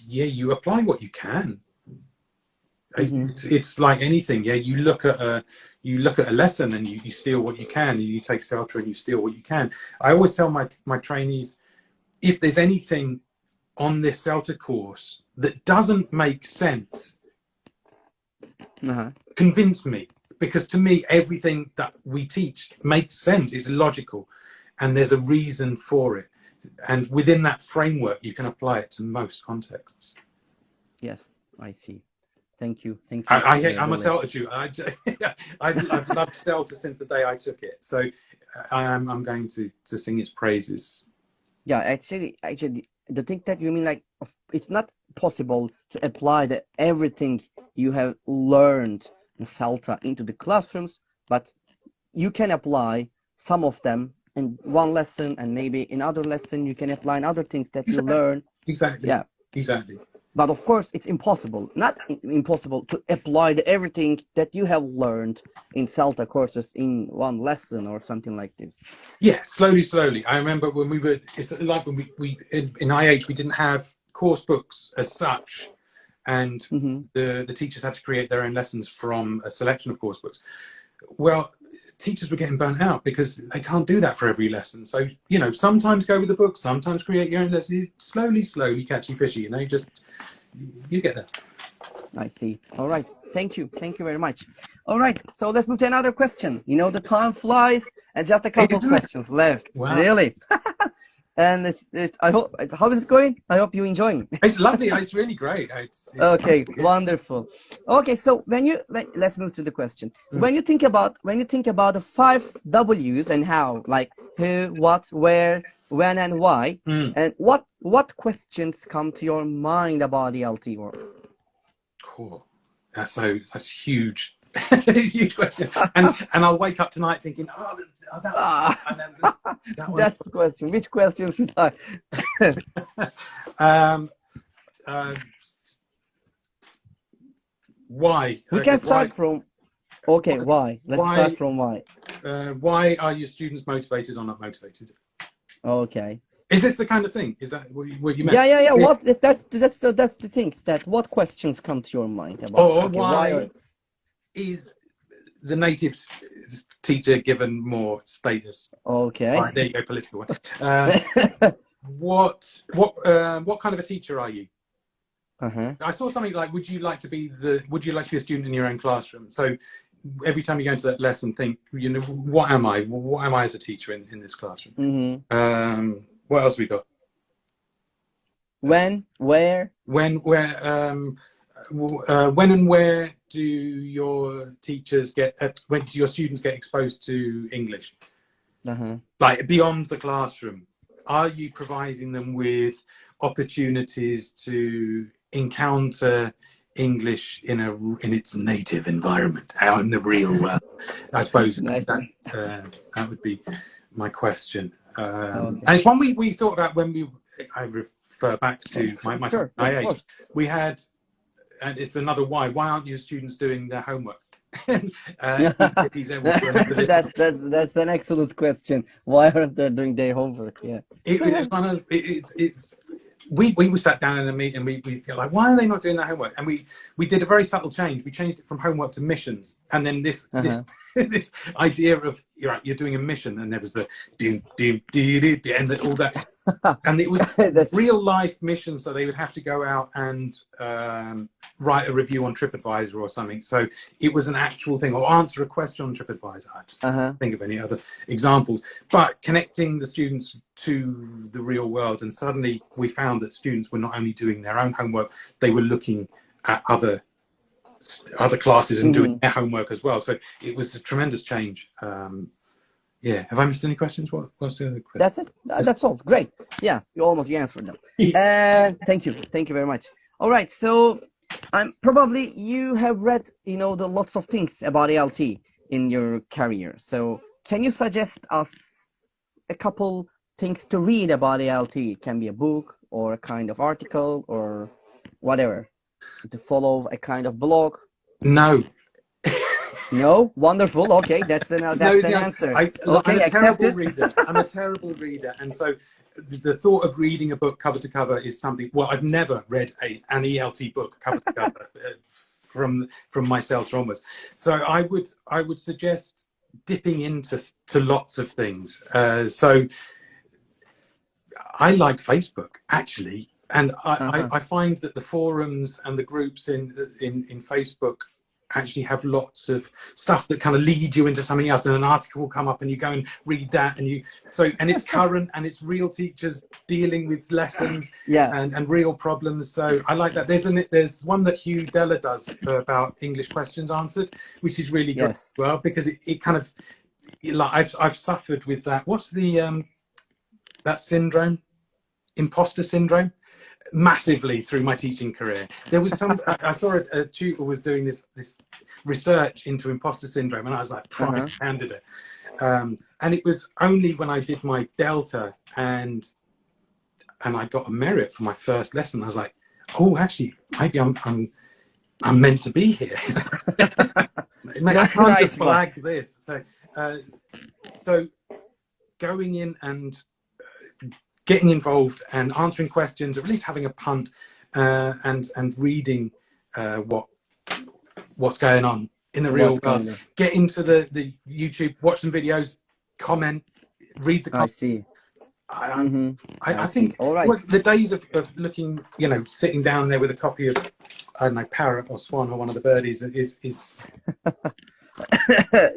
yeah, you apply what you can. It's like anything. Yeah, you look at a lesson and you steal what you can, and you take Celta and you steal what you can. I always tell my trainees, if there's anything on this Celta course that doesn't make sense, convince me, because to me everything that we teach makes sense, is logical, and there's a reason for it, and within that framework you can apply it to most contexts. Yes, I see. Thank you. I'm a Celta Jew. I've loved Celta since the day I took it, so I'm going to sing its praises. Yeah, actually, the thing that you mean, like, it's not possible to apply everything you have learned in Celta into the classrooms, but you can apply some of them in one lesson, and maybe in other lesson you can apply in other things that you learn. Exactly. Yeah. Exactly. But of course, it's not impossible to apply everything that you have learned in Celta courses in one lesson or something like this. Yeah, slowly. I remember when it's like when we in IH, we didn't have course books as such, and the teachers had to create their own lessons from a selection of course books. Well, teachers were getting burnt out because they can't do that for every lesson. So, sometimes go with the book, sometimes create your own lesson. Slowly, catchy fishy, you get there. I see. All right. Thank you very much. All right. So let's move to another question. The time flies, and just a couple of questions left. Wow. Really. And I hope, how is it going? I hope you're enjoying. It's lovely. It's really great. Okay, wonderful. Okay, so let's move to the question. When you think about the 5 W's and how, like who, what, where, when, and why, and what questions come to your mind about the LT work? Cool. That's huge. Huge question. And I'll wake up tonight thinking, that's the question. Which question should I? Why? We can start from. Okay, why? Let's start from why. Why are your students motivated or not motivated? Okay. Is this the kind of thing? Is that what you meant? Yeah. What? That's the thing. That what questions come to your mind about? Why is the native teacher given more status? Okay. All right, there you go, political one. What kind of a teacher are you? I saw something like, would you like to be a student in your own classroom? So every time you go into that lesson, think, what am I? What am I as a teacher in this classroom? What else we got? When, where? When and where do your teachers when do your students get exposed to English? Like beyond the classroom, are you providing them with opportunities to encounter English in its native environment, out in the real world? I suppose that would be my question. And it's one we thought about when I refer back to my Sure, of age. course. We had, and it's another why. Why aren't your students doing their homework? If he's able to remember this. That's an excellent question. Why aren't they doing their homework? Yeah. It's one of it's we sat down in a meeting and we go like, why are they not doing their homework? And we did a very subtle change. We changed it from homework to missions, and then this this idea of you're doing a mission, and there was the dim dim dee and all that, and it was real life mission. So they would have to go out and write a review on TripAdvisor or something. So it was an actual thing, or answer a question on TripAdvisor. I can't think of any other examples, but connecting the students to the real world. And suddenly we found that students were not only doing their own homework, they were looking at other classes and doing their homework as well. So it was a tremendous change. Yeah. Have I missed any questions? What's the other question? That's it. That's all. Great. Yeah, you answered them. Thank you. Thank you very much. All right. So probably you have read, the lots of things about ALT in your career. So can you suggest us a couple things to read about ALT? It can be a book or a kind of article or whatever. To follow a kind of blog. No. No? Wonderful. Okay, that's an answer. Okay, accepted. I'm a terrible reader, and so the thought of reading a book cover to cover is something. Well, I've never read an ELT book cover to cover from my CELTA onwards. So I would suggest dipping into lots of things. So I like Facebook actually, and I find that the forums and the groups in Facebook actually have lots of stuff that kind of lead you into something else, and an article will come up and you go and read that, and it's current and it's real teachers dealing with lessons and real problems. So I like that. There's one that Hugh Della does about English questions answered, which is really good as well, because it kind of, like, I've suffered with that. What's the that syndrome, imposter syndrome, massively through my teaching career. There was I saw a tutor was doing this research into imposter syndrome, and I was like, prime candidate. And it was only when I did my Delta and I got a merit for my first lesson, I was like, oh, actually, maybe I'm meant to be here. I can't just flag this. So going in and getting involved and answering questions, or at least having a punt, and reading what's going on in the real world. Get into the YouTube, watch some videos, comment, read the comments. I think the days of looking, sitting down there with a copy of, I don't know, Parrot or Swan or one of the birdies is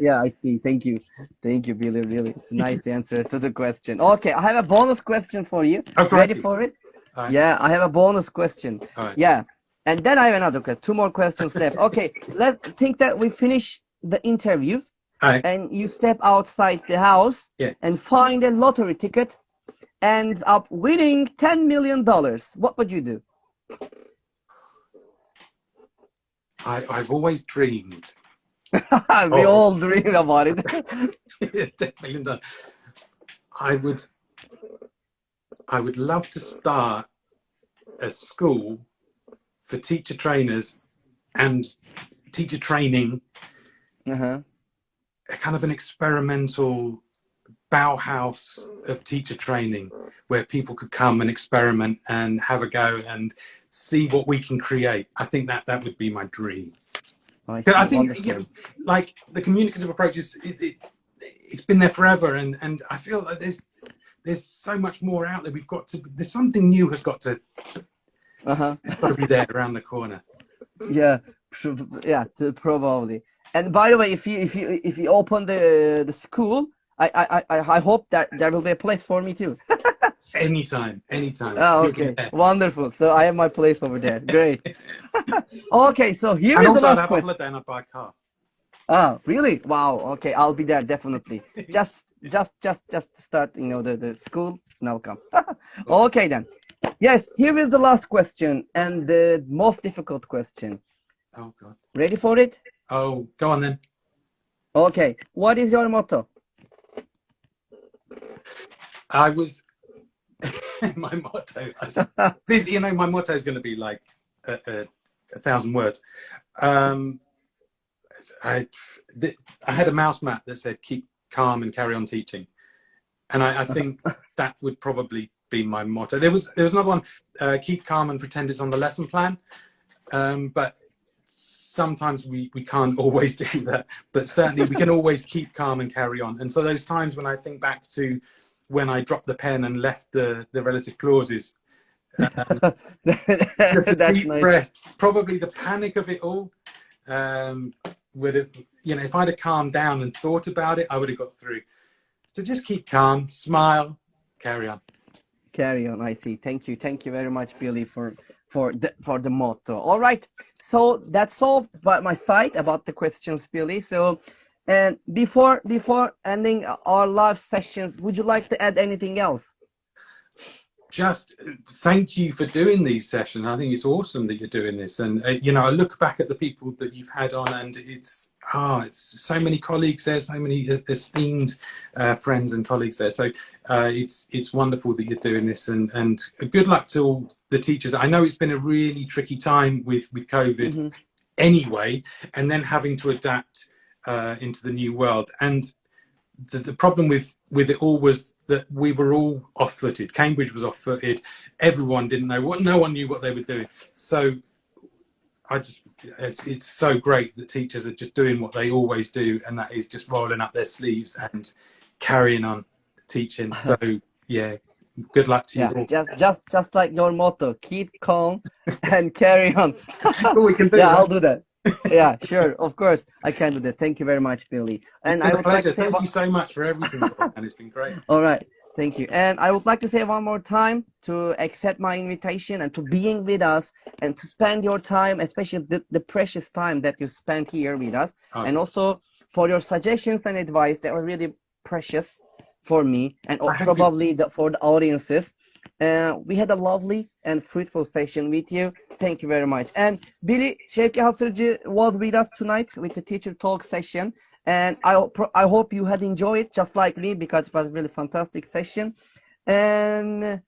yeah, I see. Thank you, Billy. Really, it's a nice answer to the question. Okay, I have a bonus question for you. Ready for it? Yeah, I have a bonus question. Yeah, and then I have another question. 2 more questions left. Okay, let's think that we finish the interview, and you step outside the house and find a lottery ticket, ends up winning $10 million. What would you do? I've always dreamed. We all dream about it. $10 million. I would love to start a school for teacher trainers and teacher training, a kind of an experimental Bauhaus of teacher training, where people could come and experiment and have a go and see what we can create. I think that would be my dream. I think like the communicative approach it's been there forever, and I feel like there's so much more out there. There's something new has got to it's got to be there around the corner. Probably. And by the way, if you open the school, I hope that there will be a place for me too. Anytime. Oh, okay. Wonderful. So I have my place over there. Great. Okay, so here is the last question. And I'll buy a car. Oh, really? Wow. Okay, I'll be there definitely. just start, the school, and I'll come. Okay then. Yes, here is the last question and the most difficult question. Oh God. Ready for it? Oh, go on then. Okay. What is your motto? my motto. This, you know, my motto is going to be like 1,000 words. I had a mouse mat that said "Keep calm and carry on teaching," and I think that would probably be my motto. There was another one: "Keep calm and pretend it's on the lesson plan," but sometimes we can't always do that. But certainly we can always keep calm and carry on. And so those times when I think back to when I dropped the pen and left the relative clauses, just a deep breath, probably the panic of it all. Would have, you know, if I'd have calmed down and thought about it, I would have got through. So just keep calm, smile, carry on. Carry on. I see. Thank you very much, Billy, for the motto. All right, so that's all by my side about the questions, Billy. So, and before ending our live sessions, would you like to add anything else? Just thank you for doing these sessions. I think it's awesome that you're doing this. And you know, I look back at the people that you've had on, and it's so many colleagues there, so many esteemed friends and colleagues there. So it's wonderful that you're doing this, and good luck to all the teachers. I know it's been a really tricky time with COVID anyway, and then having to adapt into the new world. And the problem with it all was that we were all off-footed. Cambridge was off-footed. Everyone didn't know no one knew what they were doing. So it's so great that teachers are just doing what they always do, and that is just rolling up their sleeves and carrying on teaching. So yeah, good luck to you all. Just like your motto, keep calm and carry on. We can do yeah, that. I'll do that. Yeah, sure, of course I can do that. Thank you very much, Billy. And I would like to say thank you so much for everything, and it's been great. All right, thank you. And I would like to say one more time to accept my invitation and to being with us and to spend your time, especially the precious time that you spent here with us. Awesome. And also for your suggestions and advice that were really precious for me and probably for the audiences. We had a lovely and fruitful session with you. Thank you very much. And Billy Şevki Hasırcı was with us tonight with the teacher talk session. And I hope you had enjoyed it just like me, because it was a really fantastic session. And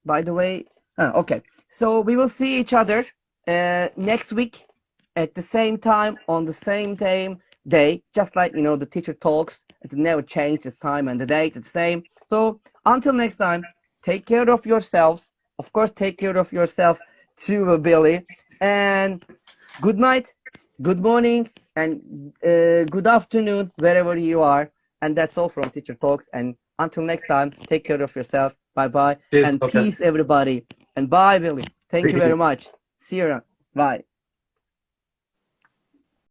by the way, okay, so we will see each other next week at the same time on the same day, just like, you know, the teacher talks. It never changed, the time and the date, it's the same. So until next time, take care of yourselves. Of course, take care of yourself too, Billy. And good night, good morning, and good afternoon, wherever you are. And that's all from Teacher Talks. And until next time, take care of yourself. Bye-bye. And peace, everybody. And bye, Billy. Thank you very much. See you around. Bye.